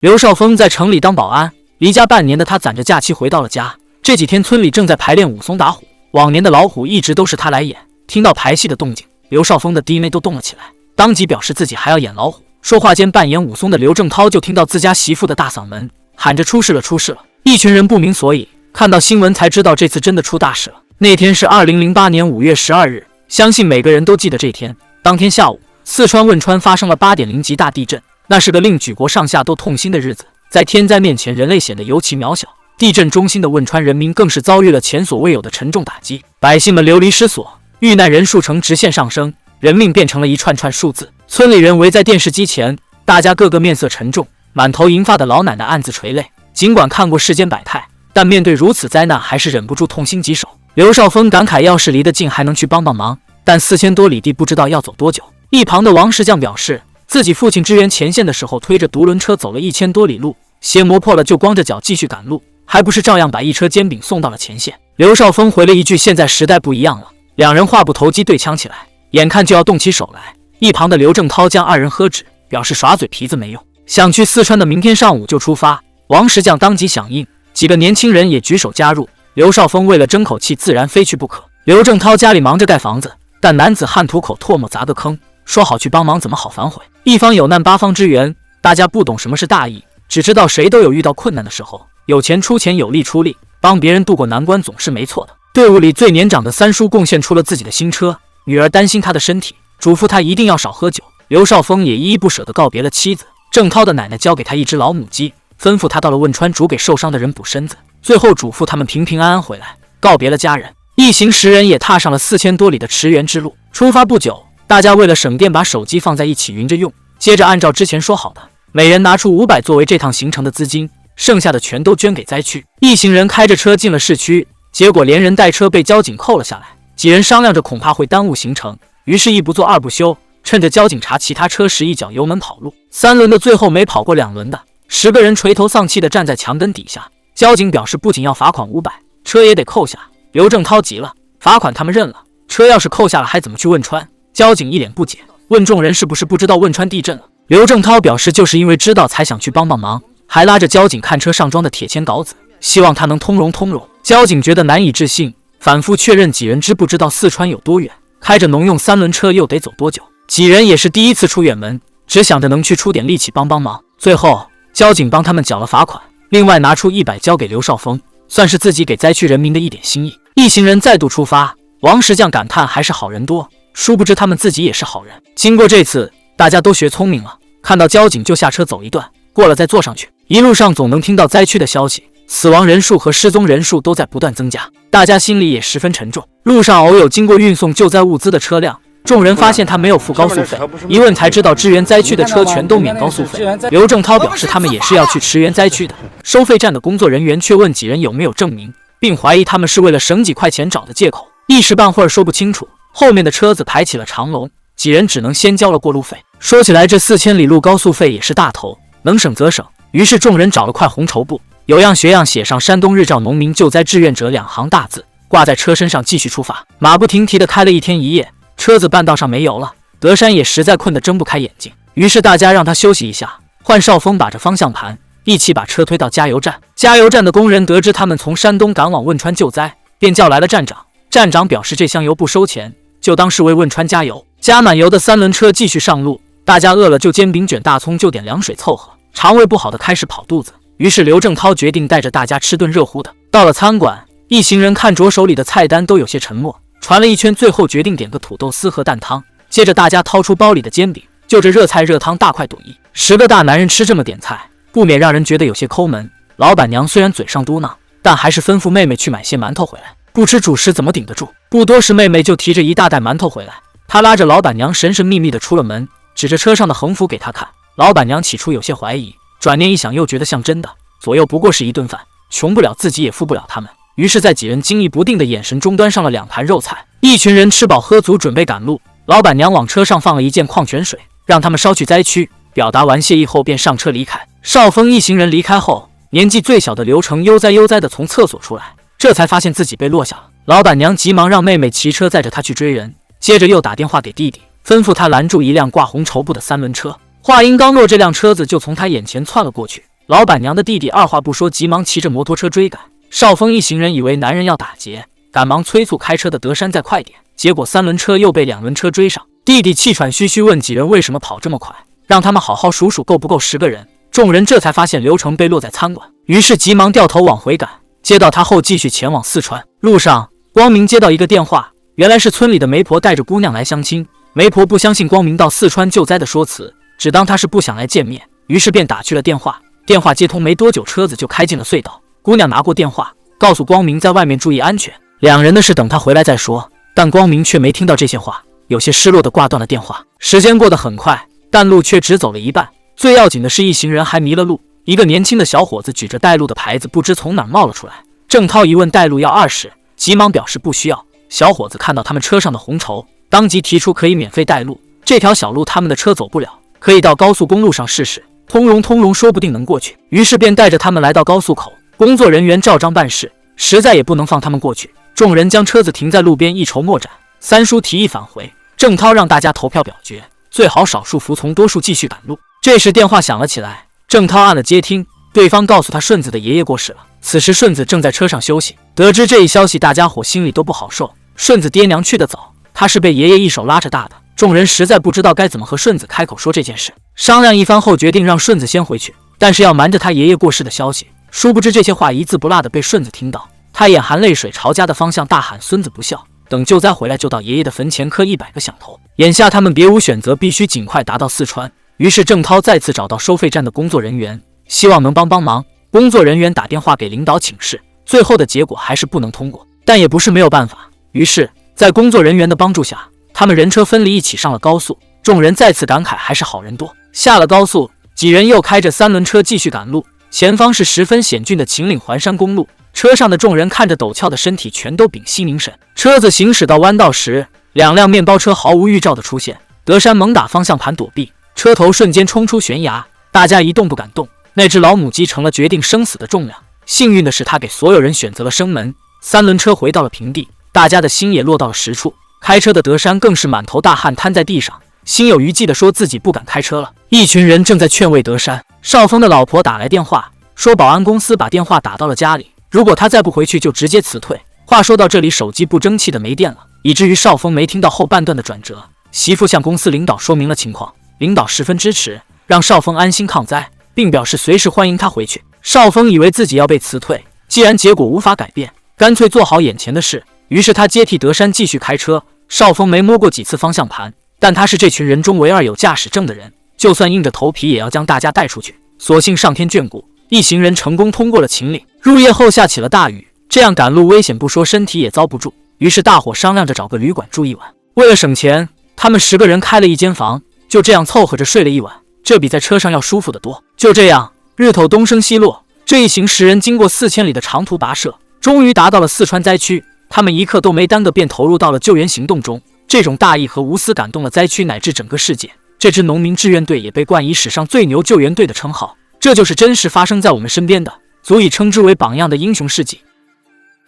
刘少峰在城里当保安，离家半年的他攒着假期回到了家。这几天村里正在排练武松打虎，往年的老虎一直都是他来演。听到排戏的动静，刘少峰的弟妹都动了起来，当即表示自己还要演老虎。说话间，扮演武松的刘正涛就听到自家媳妇的大嗓门，喊着出事了，出事了！一群人不明所以，看到新闻才知道这次真的出大事了。那天是2008年5月12日，相信每个人都记得这天。当天下午，四川汶川发生了8.0级大地震，那是个令举国上下都痛心的日子。在天灾面前，人类显得尤其渺小。地震中心的汶川人民更是遭遇了前所未有的沉重打击，百姓们流离失所，遇难人数呈直线上升，人命变成了一串串数字。村里人围在电视机前，大家个个面色沉重，满头银发的老奶奶暗自垂泪。尽管看过世间百态，但面对如此灾难，还是忍不住痛心疾首。刘少峰感慨，要是离得近还能去帮帮忙，但4000多里地不知道要走多久。一旁的王石匠表示，自己父亲支援前线的时候，推着独轮车走了1000多里路，鞋磨破了就光着脚继续赶路，还不是照样把一车煎饼送到了前线。刘少峰回了一句，现在时代不一样了。两人话不投机对呛起来，眼看就要动起手来。一旁的刘正涛将二人喝止，表示耍嘴皮子没用，想去四川的明天上午就出发。王石匠当即响应，几个年轻人也举手加入。刘少峰为了争口气，自然非去不可。刘正涛家里忙着盖房子，但男子汉吐口唾沫砸个坑，说好去帮忙，怎么好反悔？一方有难八方支援，大家不懂什么是大义，只知道谁都有遇到困难的时候，有钱出钱，有力出力，帮别人渡过难关总是没错的。队伍里最年长的三叔贡献出了自己的新车，女儿担心他的身体，嘱咐他一定要少喝酒。刘少峰也依依不舍地告别了妻子。郑涛的奶奶交给他一只老母鸡，吩咐他到了汶川煮给受伤的人补身子，最后嘱咐他们平平安安回来，告别了家人。一行10人也踏上了4000多里的驰援之路。出发不久，大家为了省电，把手机放在一起匀着用，接着按照之前说好的，每人拿出500作为这趟行程的资金，剩下的全都捐给灾区。一行人开着车进了市区，结果连人带车被交警扣了下来。几人商量着恐怕会耽误行程，于是一不做二不休，趁着交警查其他车时一脚油门跑路。3轮的最后没跑过2轮的，10个人垂头丧气地站在墙灯底下。交警表示不仅要罚款500，车也得扣下。刘正涛急了，罚款他们认了，车要是扣下了还怎么去汶川？交警一脸不解，问众人是不是不知道汶川地震了？刘正涛表示就是因为知道才想去帮帮忙，还拉着交警看车上装的铁签稿子，希望他能通融通融。交警觉得难以置信，反复确认几人知不知道四川有多远，开着农用3轮车又得走多久。几人也是第一次出远门，只想着能去出点力气帮帮忙。最后交警帮他们缴了罚款，另外拿出100交给刘少峰，算是自己给灾区人民的一点心意。一行人再度出发，王石匠感叹还是好人多，殊不知他们自己也是好人。经过这次，大家都学聪明了，看到交警就下车走一段，过了再坐上去。一路上总能听到灾区的消息，死亡人数和失踪人数都在不断增加，大家心里也十分沉重。路上偶有经过运送救灾物资的车辆，众人发现他没有付高速费，一问才知道支援灾区的车全都免高速费。刘正涛表示他们也是要去驰援灾区的，收费站的工作人员却问几人有没有证明，并怀疑他们是为了省几块钱找的借口，一时半会儿说不清楚。后面的车子排起了长龙，几人只能先交了过路费。说起来这4000里路高速费也是大头，能省则省，于是众人找了块红绸布，有样学样写上山东日照农民救灾志愿者2行大字，挂在车身上继续出发。马不停蹄地开了1天1夜，车子半道上没油了，德山也实在困得睁不开眼睛，于是大家让他休息一下，换少峰把着方向盘，一起把车推到加油站。加油站的工人得知他们从山东赶往汶川救灾，便叫来了站长。站长表示这箱油不收钱，就当是为汶川加油。加满油的3轮车继续上路，大家饿了就煎饼卷大葱，就点凉水凑合，肠胃不好的开始跑肚子。于是刘正涛决定带着大家吃顿热乎的。到了餐馆，一行人看着手里的菜单都有些沉默，传了一圈，最后决定点个土豆丝和蛋汤。接着大家掏出包里的煎饼，就着热菜热汤大快朵颐。10个大男人吃这么点菜，不免让人觉得有些抠门。老板娘虽然嘴上嘟囔，但还是吩咐妹妹去买些馒头回来，不吃主食怎么顶得住？不多时，妹妹就提着一大袋馒头回来，她拉着老板娘神神秘秘地出了门，指着车上的横幅给她看。老板娘起初有些怀疑，转念一想又觉得像真的，左右不过是一顿饭，穷不了自己也富不了他们。于是在几人惊异不定的眼神中端上了2盘肉菜。一群人吃饱喝足，准备赶路。老板娘往车上放了一件矿泉水，让他们捎去灾区。表达完谢意后便上车离开。少峰一行人离开后，年纪最小的刘成悠哉悠哉地从厕所出来，这才发现自己被落下了。老板娘急忙让妹妹骑车载着他去追人，接着又打电话给弟弟，吩咐他拦住一辆挂红绸布的3轮车。话音刚落，这辆车子就从他眼前窜了过去。老板娘的弟弟二话不说，急忙骑着摩托车追赶。少峰一行人以为男人要打劫，赶忙催促开车的德山再快点，结果3轮车又被2轮车追上。弟弟气喘吁吁问几人为什么跑这么快，让他们好好数数够不够10个人。众人这才发现刘成被落在餐馆，于是急忙掉头往回赶。接到他后，继续前往四川。路上，光明接到一个电话，原来是村里的媒婆带着姑娘来相亲。媒婆不相信光明到四川救灾的说辞，只当他是不想来见面，于是便打去了电话。电话接通没多久，车子就开进了隧道。姑娘拿过电话，告诉光明在外面注意安全，两人的事等他回来再说。但光明却没听到这些话，有些失落地挂断了电话。时间过得很快，但路却只走了一半。最要紧的是，一行人还迷了路。一个年轻的小伙子举着带路的牌子，不知从哪儿冒了出来。郑涛一问带路要20，急忙表示不需要。小伙子看到他们车上的红绸，当即提出可以免费带路。这条小路他们的车走不了，可以到高速公路上试试，通融说不定能过去。于是便带着他们来到高速口，工作人员照章办事，实在也不能放他们过去。众人将车子停在路边，一筹莫展。三叔提议返回，郑涛让大家投票表决，最好少数服从，多数继续赶路。这时电话响了起来，郑涛按了接听，对方告诉他顺子的爷爷过世了。此时顺子正在车上休息。得知这一消息，大家伙心里都不好受。顺子爹娘去得早，他是被爷爷一手拉着大的，众人实在不知道该怎么和顺子开口说这件事。商量一番后，决定让顺子先回去，但是要瞒着他爷爷过世的消息。殊不知这些话一字不落的被顺子听到，他眼含泪水朝家的方向大喊：孙子不孝！等救灾回来就到爷爷的坟前磕100个响头。眼下他们别无选择，必须尽快达到四川。于是郑涛再次找到收费站的工作人员，希望能帮忙。工作人员打电话给领导请示，最后的结果还是不能通过，但也不是没有办法。于是在工作人员的帮助下，他们人车分离，一起上了高速。众人再次感慨还是好人多。下了高速，几人又开着3轮车继续赶路，前方是十分险峻的秦岭环山公路。车上的众人看着陡峭的身体，全都屏息凝神。车子行驶到弯道时，2辆面包车毫无预兆的出现。德山猛打方向盘躲避，车头瞬间冲出悬崖，大家一动不敢动。那只老母鸡成了决定生死的重量。幸运的是，他给所有人选择了生门。3轮车回到了平地，大家的心也落到了实处。开车的德山更是满头大汗，瘫在地上，心有余悸地说自己不敢开车了。一群人正在劝慰德山。少峰的老婆打来电话，说保安公司把电话打到了家里，如果他再不回去就直接辞退。话说到这里，手机不争气的没电了，以至于少峰没听到后半段的转折。媳妇向公司领导说明了情况，领导十分支持，让少峰安心抗灾，并表示随时欢迎他回去。少峰以为自己要被辞退，既然结果无法改变，干脆做好眼前的事。于是他接替德山继续开车。少峰没摸过几次方向盘，但他是这群人中唯二有驾驶证的人，就算硬着头皮也要将大家带出去。所幸上天眷顾，一行人成功通过了秦岭。入夜后下起了大雨，这样赶路危险不说，身体也遭不住。于是大伙商量着找个旅馆住一晚。为了省钱，他们10个人开了一间房，就这样凑合着睡了一晚，这比在车上要舒服得多。就这样，日头东升西落，这一行10人经过4000里的长途跋涉，终于达到了四川灾区。他们一刻都没耽搁，便投入到了救援行动中。这种大义和无私感动了灾区乃至整个世界。这支农民志愿队也被冠以史上最牛救援队的称号。这就是真实发生在我们身边的，足以称之为榜样的英雄事迹。